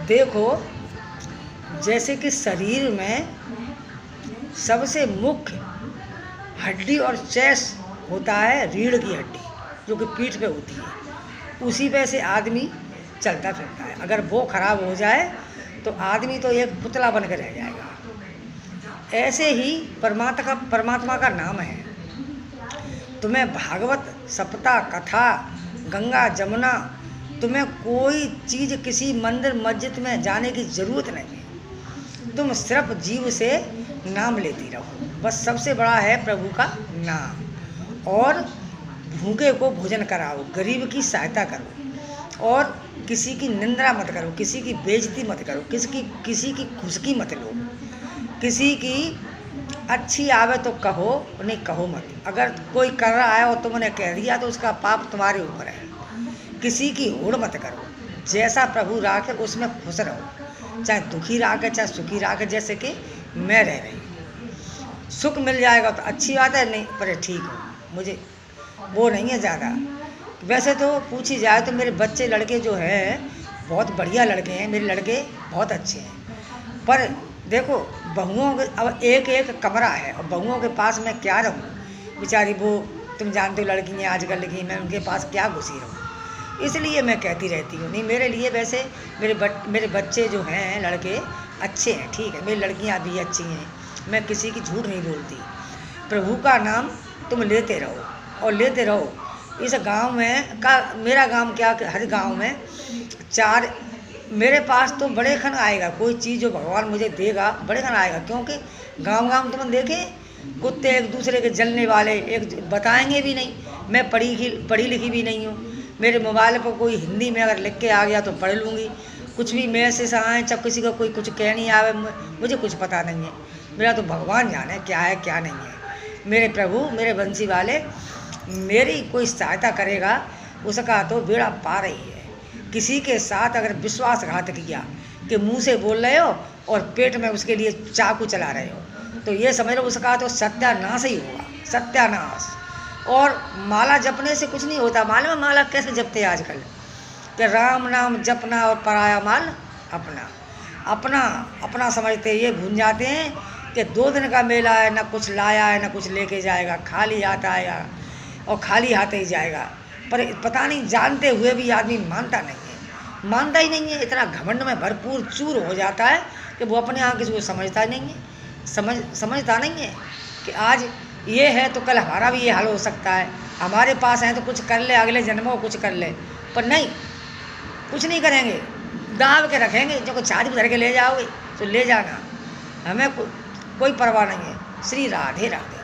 देखो, जैसे कि शरीर में सबसे मुख्य हड्डी और चेस होता है रीढ़ की हड्डी, जो कि पीठ पे होती है। उसी पे से आदमी चलता फिरता है। अगर वो खराब हो जाए तो आदमी तो एक पुतला बन के रह जाएगा। ऐसे ही परमात्मा का नाम है। तुम्हें भागवत, सप्ताह, कथा, गंगा, जमुना, तुम्हें कोई चीज़ किसी मंदिर मस्जिद में जाने की ज़रूरत नहीं है। तुम सिर्फ जीव से नाम लेती रहो। बस सबसे बड़ा है प्रभु का नाम। और भूखे को भोजन कराओ, गरीब की सहायता करो, और किसी की निंदा मत करो, किसी की बेइज्जती मत करो, किसी की खुशकी मत लो। किसी की अच्छी आवे तो कहो, नहीं कहो मत। अगर कोई कर रहा है और तुमने कह दिया तो उसका पाप तुम्हारे ऊपर है। किसी की होड़ मत करो। जैसा प्रभु राखे उसमें खुश रहो, चाहे दुखी राखे चाहे सुखी राखे, जैसे कि मैं रह रही हूँ। सुख मिल जाएगा तो अच्छी बात है, नहीं पर ठीक हो, मुझे वो नहीं है ज़्यादा। वैसे तो पूछी जाए तो मेरे बच्चे लड़के जो हैं बहुत बढ़िया लड़के हैं, मेरे लड़के बहुत अच्छे हैं। पर देखो, बहुओं के अब एक एक कमरा है और बहुओं के पास मैं क्या रहूँ। बेचारी वो तुम जानते हो लड़की हैं आजकल की, मैं उनके पास क्या घुसी रहूँ। इसलिए मैं कहती रहती हूँ। नहीं, मेरे लिए वैसे मेरे बच्चे जो हैं लड़के अच्छे हैं, ठीक है। मेरी लड़कियाँ भी अच्छी हैं, मैं किसी की झूठ नहीं बोलती। प्रभु का नाम तुम लेते रहो और लेते रहो। इस गांव में का मेरा गांव क्या, हर गांव में चार मेरे पास तो बड़े खन आएगा। कोई चीज़ जो भगवान मुझे देगा बड़े खन आएगा, क्योंकि गांव तुम देखें कुत्ते एक दूसरे के जलने वाले, एक बताएंगे भी नहीं। मैं पढ़ी लिखी भी नहीं हूँ। मेरे मोबाइल पर कोई हिंदी में अगर लिख के आ गया तो पढ़ लूँगी। कुछ भी मैसेज आए, चाहे किसी का कोई कुछ कह नहीं आवे, मुझे कुछ पता नहीं है। मेरा तो भगवान जाने क्या है क्या नहीं है। मेरे प्रभु, मेरे बंसी वाले मेरी कोई सहायता करेगा उसका तो बेड़ा पार ही है। किसी के साथ अगर विश्वासघात किया कि मुंह से बोल रहे हो और पेट में उसके लिए चाकू चला रहे हो, तो ये समझ लो उसका तो सत्यानाश ही होगा, सत्यानाश। और माला जपने से कुछ नहीं होता। मालूम है माला कैसे जपते हैं आजकल? कि राम नाम जपना और पराया माल अपना अपना अपना समझते ये भूल जाते हैं कि 2 दिन का मेला है, ना कुछ लाया है ना कुछ लेके जाएगा, खाली हाथ आएगा और खाली हाथ ही जाएगा। पर पता नहीं जानते हुए भी आदमी मानता नहीं है, मानता ही नहीं है। इतना घमंड में भरपूर चूर हो जाता है कि वो अपने यहाँ किसी को समझता नहीं है, समझता नहीं है कि आज ये है तो कल हमारा भी ये हाल हो सकता है। हमारे पास है तो कुछ कर ले, अगले जन्मों को कुछ कर ले। पर नहीं, कुछ नहीं करेंगे, दाव के रखेंगे। जो कुछ छाती धर के ले जाओगे तो ले जाना, हमें कोई परवाह नहीं है। श्री राधे राधे।